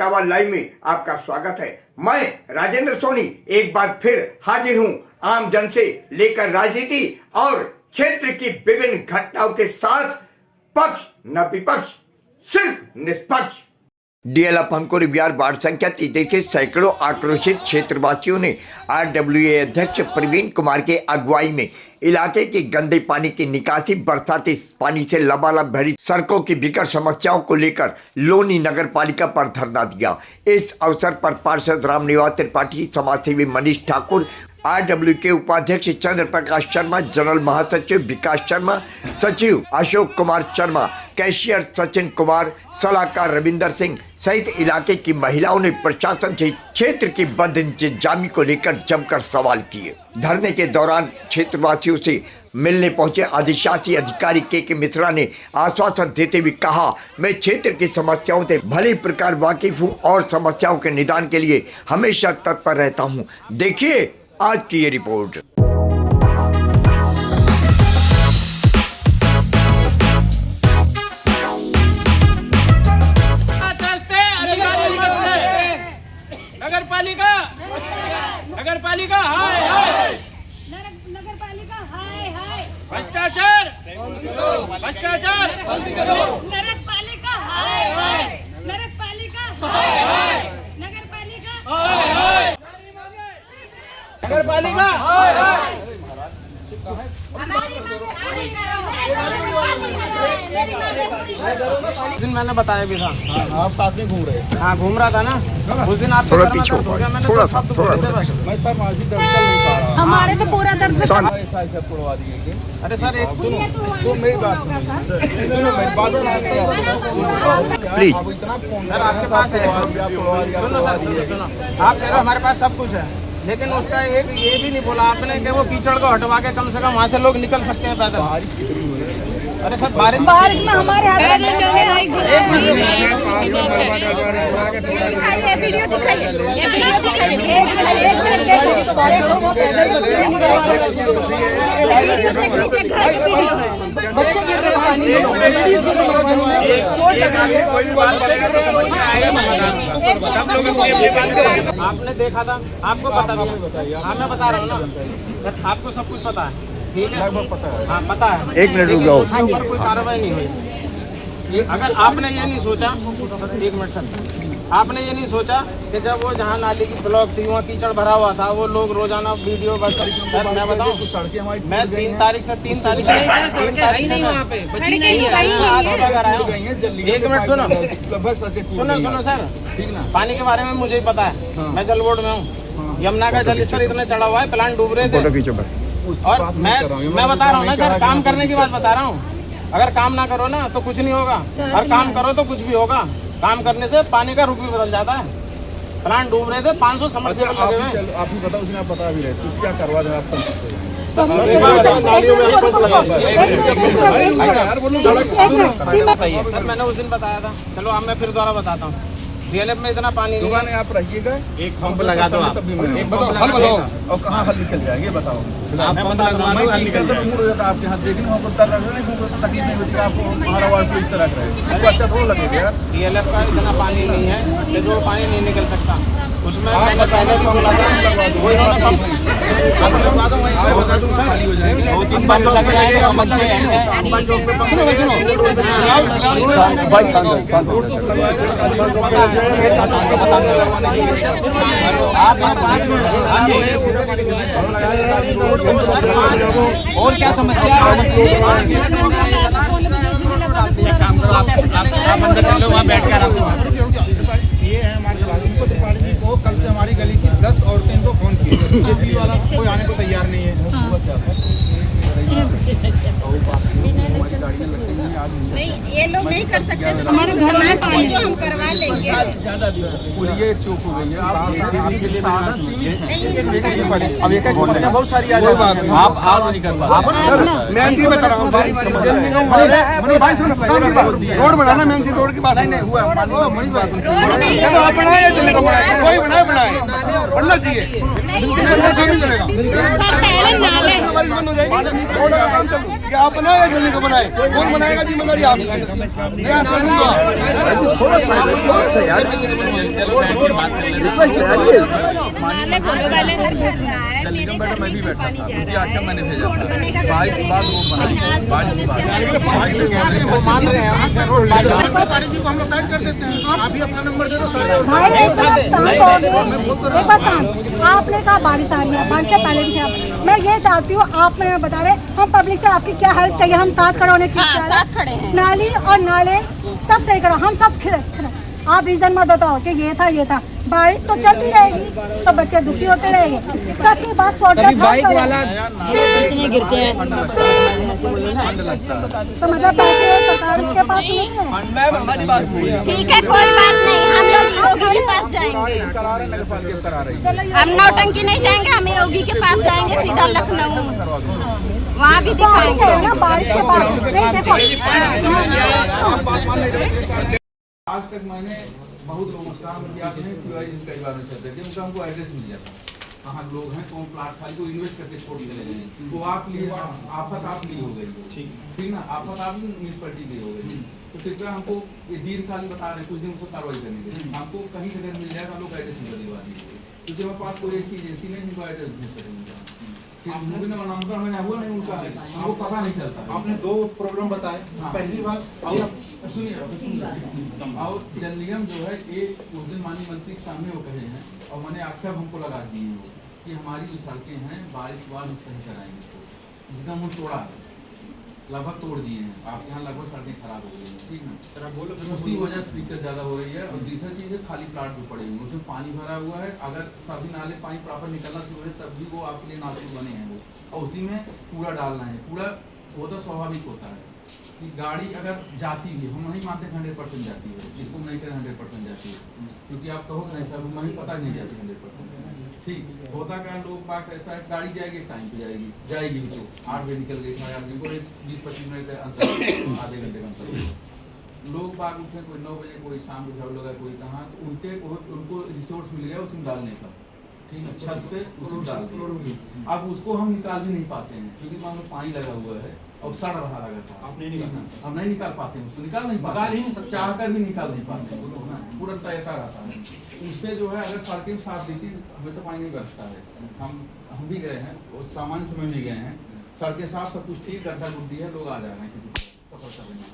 प्रगटावा live में आपका स्वागत है। मैं राजेंद्र सोनी एक बार फिर हाजिर हूं आम जन से लेकर राजनीति और क्षेत्र की विभिन्न घटनाओं के साथ, पक्ष न विपक्ष, सिर्फ निष्पक्ष। डीएलएफ हमकोरी बिहार वार्ड संख्या 33 के सैकड़ों आक्रोशित क्षेत्रवासियों ने आरडब्ल्यूए अध्यक्ष प्रवीण कुमार के अगुवाई में इलाके के गंदे पानी की निकासी, बरसाती पानी से लबालब भरी सड़कों की भीकर समस्याओं को लेकर लोनी नगर पालिका पर धरना दिया। इस अवसर पर पार्षद रामनिवास त्रिपाठी, समाजसेवी मनीष ठाकुर, आरडब्ल्यू के उपाध्यक्ष चंद्र प्रकाश शर्मा, जनरल महासचिव विकास शर्मा, सचिव अशोक कुमार शर्मा, कैशियर सचिन कुमार, सलाहकार रविंदर सिंह सहित इलाके की महिलाओं ने प्रशासन से क्षेत्र की बद इंतजामी को लेकर जमकर सवाल किए। धरने के दौरान क्षेत्रवासियों से मिलने पहुंचे अधिशासी अधिकारी के मिश्रा ने आश्वासन देते हुए कहा, मैं क्षेत्र की समस्याओं से भली प्रकार वाकिफ हूं और समस्याओं के निदान के लिए हमेशा तत्पर रहता हूं। देखिए आज की ये रिपोर्ट। नगरपालिका हाय हाय, नगरपालिका हाय हाय, भ्रष्टाचार भ्रष्टाचार, नगरपालिका हाय हाय, नगरपालिका हाय हाय, नगरपालिका हाय हाय, नगरपालिका हाय हाय। उस दिन मैंने बताया भी था। आप साथ में घूम रहे? हाँ घूम रहा था ना उस दिन। आप थोड़ा पीछे थोड़ा सा हमारे तो पूरा दर्द तोड़वा दिए। अरे सर एक तो मेरी बात सर आपके पास है। सुनो सर सुनो, आप कह रहे हो हमारे पास सब कुछ है, लेकिन उसका एक ये भी नहीं बोला आपने कि वो कीचड़ को हटवा के कम से कम वहाँ से लोग निकल सकते हैं पैदल। अरे सर बारिश में हमारे हाथ चलने लायक वीडियो दिखाइए, बच्चे गिर रहे पानी में, चोट लग रही है। आपने देखा था, आपको पता था। हाँ मैं बता रहा हूँ ना, आपको सब कुछ पता है। ठीक है पता है। हाँ पता है। एक मिनट रुक जाओ। उसके ऊपर कोई कार्रवाई नहीं हुई। अगर आपने ये नहीं सोचा, एक मिनट सर, आपने ये नहीं सोचा कि जब वो जहाँ नाली की ब्लॉक थी वहाँ कीचड़ भरा हुआ था, वो लोग रोजाना वीडियो बस। सर मैं बताऊँ, मैं 3 तारीख से 3 तारीख से एक मिनट सुनो सुनो सुनो सर, पानी के बारे में मुझे ही पता है। मैं जल बोर्ड में हूँ। यमुना का जल स्तर इतना चढ़ा हुआ है, प्लांट डूब रहे थे। और मैं बता रहा हूँ ना सर, काम करने की बात बता रहा हूँ। अगर काम ना करो ना तो कुछ नहीं होगा, और काम करो तो कुछ भी होगा। काम करने से पानी का रुख भी बदल जाता है। प्लांट डूब रहे थे, 500 समस्या लगे हुए। आप ही बताओ, उसने आप बता भी रहे तो क्या करवा दें आप सर? मैंने उस दिन बताया था। चलो अब मैं फिर दोबारा बताता हूँ। डीएलएफ में इतना पानी दुकान है, आप रहिएगा, एक पंप लगा दो आप। बताओ और कहाँ हल निकल जाएंगे बताओ। मैं बता रहा हूँ आपके हाथ देखने वहाँ पर तकलीफ नहीं होती आपको। हमारा वार्ड को इस तरह का है, अच्छा थोड़ा लगेगा यार। डीएलएफ का इतना पानी नहीं है कि जो पानी नहीं निकल सकता। उसमें मैंने पहले भी बोला था, वो इन्होंने पंप 2-3 पंप लग जाएंगे। और क्या समस्या है? काम करो आप अंदर चलो, वहाँ बैठ कर ये है हमारे इनको त्रिपाठी जी को कल से हमारी गली की 10 औरतें को फोन किए, किसी वाला कोई आने को तैयार नहीं है। नहीं ये लोग नहीं कर सकते, तो हमारे घर में जो हम करवा लेंगे। ये चूक हो गई है आपके लिए। अब एक समस्या बहुत सारी आ जाती है, आप नहीं कर पा रहे। सर मैं जी बता रहा हूँ, रोड बनाना मेन सी रोड की बात नहीं हुआ। आप बनाए कोई बनाए बनना चाहिए। बारिश बंद हो जाएगी, रोड का काम चल। ये आप बनाएगा जल्दी का बनाए, कौन बनाएगा जिम्मेदारी आप। थोड़ा सा यार, मैंने भेजा बारिश के बाद रोड मान रहे हैं पानी जी को हम लोग साइड कर देते हैं, आप ही अपना नंबर दे दो सारे। आपने कहा बारिश आ रही है, बारिश से पहले भी था। मैं ये चाहती हूँ, आप मैं बता रहे, हम पब्लिक से आपकी क्या हेल्प चाहिए, हम साथ खड़े होने की साथ खड़े हैं। नाली और नाले सब सही करो, हम सब खड़े। आप रीजन मत बताओ कि ये था। बारिश तो चलती रहेगी तो बच्चे दुखी होते रहेंगे। सच्ची बात बाइक वाला इतने गिरते हैं तो मतलब पैसे सरकार के पास नहीं है। ठीक है, कोई बात नहीं, हम लोग योगी के पास जाएंगे। हम नौटंकी नहीं जाएंगे, हम योगी के पास जाएंगे सीधा लखनऊ, वहाँ भी दिखाएंगे ना बारिश के बाद। नहीं देखो, आज तक मैंने बहुत लोगों से काम किया नहीं, कई बार में चलते थे, उनका हमको एड्रेस मिल जाता कहाँ लोग हैं, कौन प्लाट खाली को इन्वेस्ट करके छोड़ के चले गए, वो आप लिए आफत आप ली हो गई, ठीक ना, आफत आप म्यूनसिपलिटी ली हो गई। तो कृपया हमको ये दीर्घकालीन बता रहे कुछ दिन उसको कार्रवाई करने के, हमको कहीं अगर मिल जाएगा लोग एड्रेस मिल दिलवा दीजिए, क्योंकि हमारे पास कोई ऐसी एजेंसी नहीं जिनको एड्रेस मिल सकेगा। नामांकन मैंने हुआ नहीं उनका, हमको पता नहीं चलता। आपने दो प्रॉब्लम बताए, पहली बात सुनिए, और जल निगम जो है ये उस दिन माननीय मंत्री के सामने वो कहे हैं और मैंने आक्षेप हमको लगा दिए हैं कि हमारी जो सड़कें हैं बारिश के बाद हम सही कराएंगे, जिसका मुँह तोड़ा है, लगभग तोड़ दिए हैं, आपके यहाँ लगभग सड़कें खराब हो गई हैं, ठीक ना। सर आप बोलो, उसी वजह से दिक्कत ज़्यादा हो रही है। और दूसरी चीज़ है खाली प्लाट भी पड़े हुए, उसमें पानी भरा हुआ है, अगर सभी नाले पानी प्रॉपर निकलना शुरू है तब भी वो आपके लिए नाजुक बने हैं वो, और उसी में कूड़ा डालना है। कूड़ा वो तो स्वाभाविक होता है कि गाड़ी अगर जाती भी, हम नहीं मानते 100% जाती है, जिसको नहीं करें 100% जाती है, क्योंकि आप कहो नहीं सर नहीं पता नहीं जाती 100%, ठीक होता क्या लोग बात ऐसा है, गाड़ी जाएगी टाइम पे जाएगी तो 8 बजे निकल गई, 8:30 बजे, 20-25 मिनट का अंतर, आधे घंटे का अंतर। लोग बाग उठे कोई 9 बजे, कोई शाम को झड़ लगा, कोई कहाँ, तो उनको रिसोर्स मिल गया उसमें डालने का, ठीक है, छत से उसमें डाल दिया। अब उसको हम निकाल भी नहीं पाते हैं क्योंकि मान लो पानी लगा हुआ है और सड़ रहा लगातार, हम नहीं निकाल पाते हैं उसको, निकाल नहीं पाते, चाह कर भी निकाल नहीं पाते हैं, पूरा तैरता रहता है। उससे जो है अगर सड़कें साफ देती हमें तो पानी नहीं बरसता है। हम भी गए हैं और सामान्य समय में गए हैं, सड़कें साफ सब कुछ ठीक, गड्ढा गुड्डी है, लोग आ जा रहे हैं किसी सफर करने में,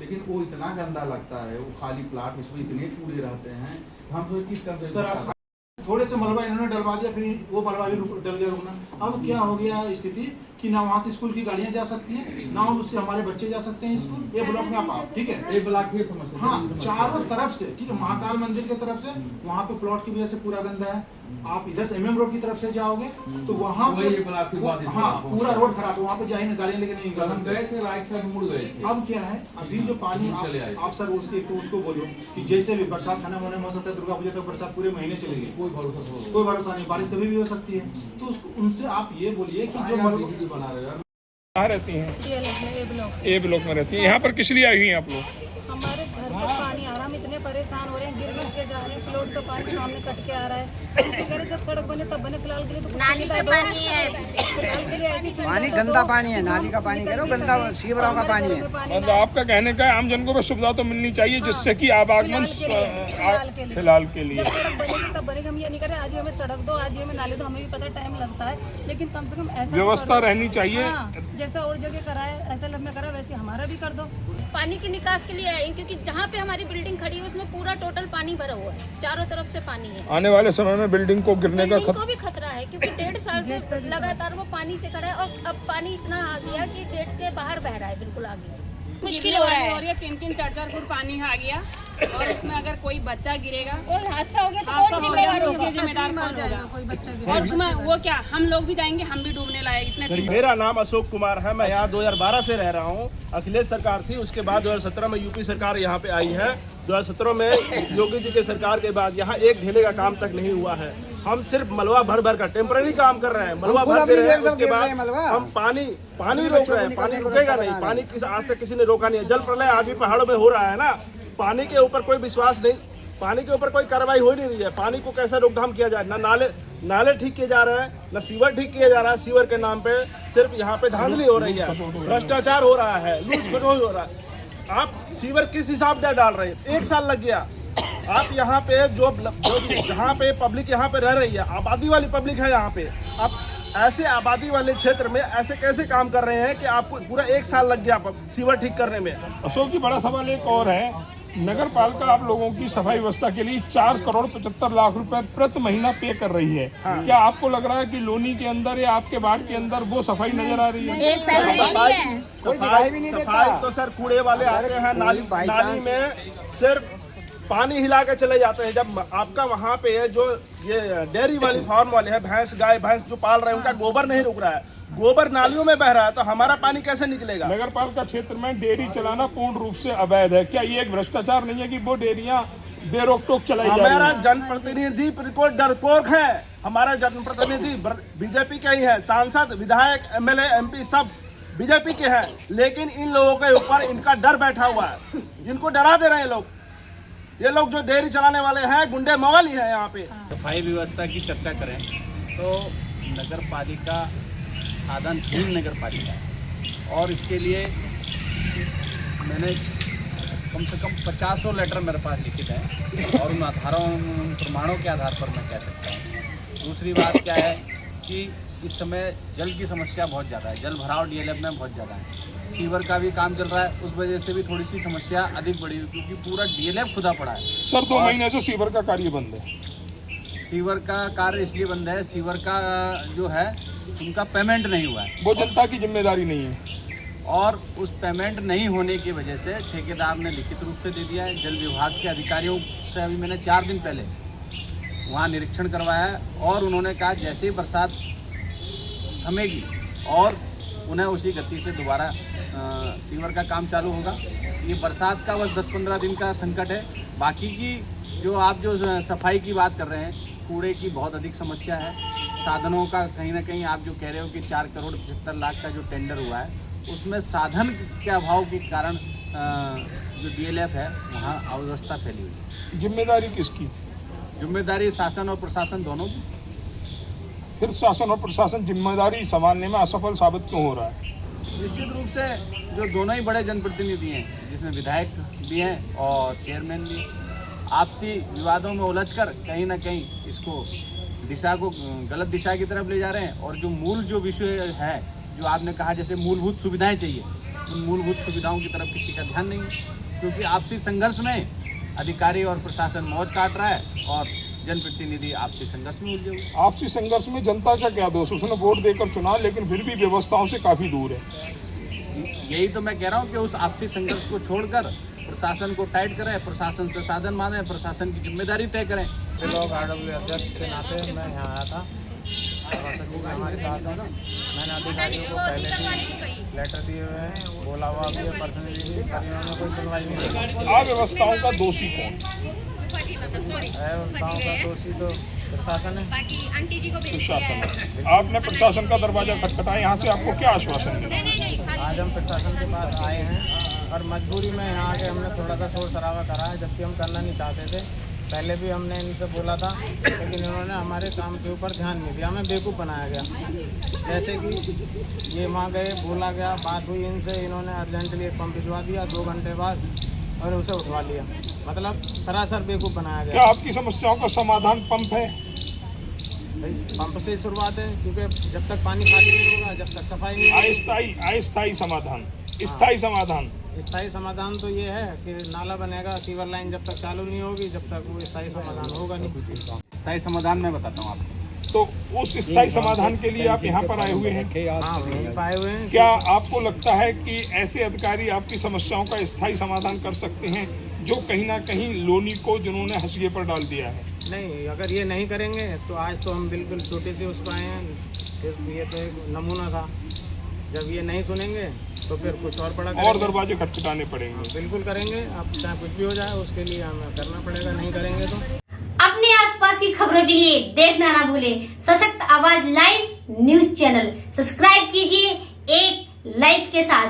लेकिन वो इतना गंदा लगता है, वो खाली प्लाट, उसमें इतने कूड़े रहते हैं, हम तो किस करते हैं। थोड़े से मलबा इन्होंने डलवा दिया, फिर वो मलबा भी डल गया रुकना। अब क्या हो गया स्थिति कि ना वहाँ से स्कूल की गाड़ियाँ जा सकती हैं, ना उससे हमारे बच्चे जा सकते हैं स्कूल। ये ब्लॉक में आप आओ, ठीक है, एक ब्लॉक भी समझते हैं, हाँ, चारों तरफ से, ठीक है, महाकाल मंदिर की तरफ से वहाँ पे प्लॉट की वजह से पूरा गंदा है। आप इधर से MM रोड की तरफ से जाओगे तो वहाँ हाँ पूरा रोड खराब है, वहाँ पे जाए ना गाड़ियाँ लेके नहीं निकल सकते। गए थे राइट साइड मुड़ गए थे। अब क्या है, अभी जो पानी आप सर उसको बोलो कि जैसे भी बरसात खाना होने हो सकता है, दुर्गा पूजा तक बरसात पूरे महीने चलेगी, कोई भरोसा नहीं, बारिश कभी भी हो सकती है। तो उनसे आप ये बोलिए कि जो बना रहे हैं कहाँ रहती हैं? ए ब्लॉक में रहती हैं। यहाँ पर किस लिए आई हुई हैं आप लोग? हमारे घर तक पानी आ रहा, हम इतने परेशान हो रहे हैं, गिर के जा रहे हैं, फ्लोट का पानी सामने कट के आ रहा है। कह रहे जब सड़क बने तब बने, फिलहाल के लिए तो नाली का पानी है, फिलहाल के लिए ऐसी पानी गंदा पानी है, नाली का पानी करो, गंदा सीवरों का पानी है। मतलब आपका कहने का आम जन को भी सुविधा तो मिलनी चाहिए जिससे कि आवागमन फिलहाल के लिए जब सड़क बनेगी तब बनेगी। हम ये नहीं करें आज ही हमें सड़क दो, आज ही हमें नाले दो, हमें भी पता टाइम लगता है, लेकिन कम से कम ऐसा व्यवस्था रहनी चाहिए। जैसा और जगह कराए, ऐसा लब में करा वैसे हमारा भी कर दो। पानी की निकास के लिए आए क्योंकि जहाँ पे हमारी बिल्डिंग खड़ी है उसमें पूरा टोटल पानी भरा हुआ है, चारों तरफ से पानी है। आने वाले समय में बिल्डिंग को गिरने का को भी खतरा है क्योंकि 1.5 साल से लगातार वो पानी से खड़ा है और अब पानी इतना आ गया कि गेट के बाहर बह रहा है, बिल्कुल आगे मुश्किल हो रहा है। 3-4 फुट पानी आ गया और इसमें अगर कोई बच्चा गिरेगा, कोई हादसा हो गया तो कौन जिम्मेदार कौन होगा? कोई बच्चा और उसमें वो क्या, हम लोग भी जाएंगे, हम भी डूबने लायक इतने। मेरा नाम अशोक कुमार है, मैं यहाँ 2012 से रह रहा हूँ। अखिलेश सरकार थी, उसके बाद 2017 में यूपी सरकार यहाँ पे आई है। 2017 में योगी जी के सरकार के बाद यहाँ एक ढेले का काम तक नहीं हुआ है। हम सिर्फ मलबा भर का टेम्पररी काम कर रहे हैं, मलबा भर रहे हैं, उसके बाद हम पानी रोक रहे हैं। पानी रुकेगा नहीं, पानी आज तक किसी ने रोका नहीं है। जल प्रलय आज भी पहाड़ों में हो रहा है ना, पानी के ऊपर कोई विश्वास नहीं, पानी के ऊपर कोई कार्रवाई हो नहीं रही है। पानी को कैसे रोकथाम किया जाए, ना नाले ठीक किए जा रहे हैं, न सीवर ठीक किया जा रहा है। सीवर के नाम पे सिर्फ यहाँ पे धांधली हो रही है, भ्रष्टाचार हो रहा है, लूट खटोल हो रहा है। आप सीवर किस हिसाब से डाल रहे हैं? 1 साल लग गया। आप यहाँ पे जो जहाँ पे पब्लिक यहाँ पे रह रही है, आबादी वाली पब्लिक है यहाँ पे, आप ऐसे आबादी वाले क्षेत्र में ऐसे कैसे काम कर रहे हैं कि आपको पूरा 1 साल लग गया सीवर ठीक करने में? अशोक जी, बड़ा सवाल एक और है, नगर पालिका आप लोगों की सफाई व्यवस्था के लिए 4,75,00,000 रुपए प्रति महीना पे कर रही है। क्या आपको लग रहा है कि लोनी के अंदर या आपके वार्ड के अंदर वो सफाई नजर आ रही है? सफाई तो सर कूड़े वाले आते हैं, नाली में सिर्फ पानी हिला के चले जाते हैं। जब आपका वहाँ पे जो ये डेयरी वाली फार्म वाले हैं, भैंस गाय भैंस जो पाल रहे हैं, उनका गोबर नहीं रुक रहा है, गोबर नालियों में बह रहा है, तो हमारा पानी कैसे निकलेगा? नगर पालिका क्षेत्र में डेयरी चलाना पूर्ण रूप से अवैध है। क्या ये एक भ्रष्टाचार नहीं है कि वो डेयरियां बेरोक टोक चलाई जा रही हैं? हमारा जनप्रतिनिधि बिल्कुल डरपोक है। हमारा जनप्रतिनिधि बीजेपी के ही है, सांसद विधायक MLA MP सब बीजेपी के हैं, लेकिन इन लोगों के ऊपर इनका डर बैठा हुआ है, इनको डरा दे रहे हैं लोग। ये लोग जो डेयरी चलाने वाले हैं गुंडे मवाली हैं यहाँ पे। सफाई व्यवस्था की चर्चा करें तो नगर पालिका साधनहीन नगर पालिका है, और इसके लिए मैंने कम से कम 50 लेटर मेरे पास लिखित हैं, और उन आधारों उन प्रमाणों के आधार पर मैं कह सकता हूँ। दूसरी बात क्या है कि इस समय जल की समस्या बहुत ज़्यादा है, जल भराव DLF में बहुत ज़्यादा है, सीवर का भी काम चल रहा है, उस वजह से भी थोड़ी सी समस्या अधिक बढ़ी हुई, क्योंकि पूरा DLF खुदा पड़ा है। सर 2 महीने से सीवर का कार्य बंद है। सीवर का कार्य इसलिए बंद है, सीवर का जो है उनका पेमेंट नहीं हुआ है, वो जनता की जिम्मेदारी नहीं है, और उस पेमेंट नहीं होने की वजह से ठेकेदार ने लिखित रूप से दे दिया है। जल विभाग के अधिकारियों से अभी मैंने 4 दिन पहले वहाँ निरीक्षण करवाया है, और उन्होंने कहा जैसे ही बरसात थमेगी और उन्हें उसी गति से दोबारा सीवर का काम चालू होगा। ये बरसात का बस 10-15 दिन का संकट है। बाकी की जो आप जो सफाई की बात कर रहे हैं, कूड़े की बहुत अधिक समस्या है। साधनों का कहीं ना कहीं आप जो कह रहे हो कि 4,75,00,000 का जो टेंडर हुआ है, उसमें साधन के अभाव के कारण जो DLF है वहाँ अव्यवस्था फैली हुई है। जिम्मेदारी किसकी? जिम्मेदारी शासन और प्रशासन दोनों की। फिर शासन और प्रशासन जिम्मेदारी संभालने में असफल साबित क्यों हो रहा है? निश्चित रूप से जो दोनों ही बड़े जनप्रतिनिधि हैं, जिसमें विधायक भी हैं और चेयरमैन भी, आपसी विवादों में उलझकर कहीं ना कहीं इसको दिशा को गलत दिशा की तरफ ले जा रहे हैं। और जो मूल जो विषय है, जो आपने कहा जैसे मूलभूत सुविधाएं चाहिए, उन मूलभूत सुविधाओं की तरफ किसी का ध्यान नहीं है, क्योंकि आपसी संघर्ष में अधिकारी और प्रशासन मौज काट रहा है और जनप्रतिनिधि आपसी संघर्ष में उलझे हुए। आपसी संघर्ष में जनता का क्या दोष? उसने वोट देकर चुना, लेकिन फिर भी व्यवस्थाओं से काफी दूर है। यही तो मैं कह रहा हूँ कि उस आपसी संघर्ष को छोड़कर प्रशासन को टाइट करें, प्रशासन से साधन मांगे, प्रशासन की जिम्मेदारी तय करें। लोग RW अध्यक्ष के नाते मैं यहाँ आया था, हमारे साथ है। मैंने अधिकारियों को पहले भी लेटर दिए हुए हैं, बोला हुआ भी है पर्सनली, उन्होंने कोई सुनवाई नहीं की। अव्यवस्थाओं का दोषी कौन है? व्यवस्थाओं का दोषी तो प्रशासन है। प्रशासन। आपने प्रशासन का दरवाजा खटखटाया, यहाँ से आपको क्या आश्वासन मिला? आज हम प्रशासन के पास आए हैं, और मजबूरी में यहाँ आके हमने थोड़ा सा शोर शराबा करा है, जबकि हम करना नहीं चाहते थे। पहले भी हमने इनसे बोला था, लेकिन इन्होंने हमारे काम के ऊपर ध्यान नहीं दिया, हमें बेवकूफ़ बनाया गया। जैसे कि ये वहाँ गए, बोला गया, बात हुई इनसे, इन्होंने अर्जेंटली एक पंप भिजवा दिया 2 घंटे बाद, और उसे उठवा लिया। मतलब सरासर बेवकूफ़ बनाया गया। क्या आपकी समस्याओं का समाधान पंप है? पंप से ही शुरुआत है, क्योंकि जब तक पानी खाली नहीं होगा, जब तक सफाई नहीं होगी। अस्थायी समाधान, स्थायी समाधान। स्थायी समाधान तो ये है कि नाला बनेगा, सीवर लाइन जब तक चालू नहीं होगी, जब तक वो स्थायी समाधान होगा नहीं। स्थायी समाधान मैं बताता हूँ आपको। तो उस स्थायी समाधान के लिए आप यहाँ पर आए हुए हैं? हाँ, आए हुए हैं। क्या आपको लगता है कि ऐसे अधिकारी आपकी समस्याओं का स्थायी समाधान कर सकते हैं, जो कहीं ना कहीं लोनी को जिन्होंने हंसिए पर डाल दिया है? नहीं, अगर ये नहीं करेंगे तो आज तो हम बिल्कुल छोटे से उस पर आए हैं, सिर्फ ये तो एक नमूना था। जब ये नहीं सुनेंगे तो फिर कुछ और बड़ा और दरवाजे खटखटाने पड़ेंगे। बिल्कुल करेंगे, अब चाहे कुछ भी हो जाए उसके लिए हमें करना पड़ेगा, नहीं करेंगे तो। अपने आसपास की खबरों के लिए देखना ना भूलें सशक्त आवाज लाइव न्यूज चैनल। सब्सक्राइब कीजिए एक लाइक के साथ।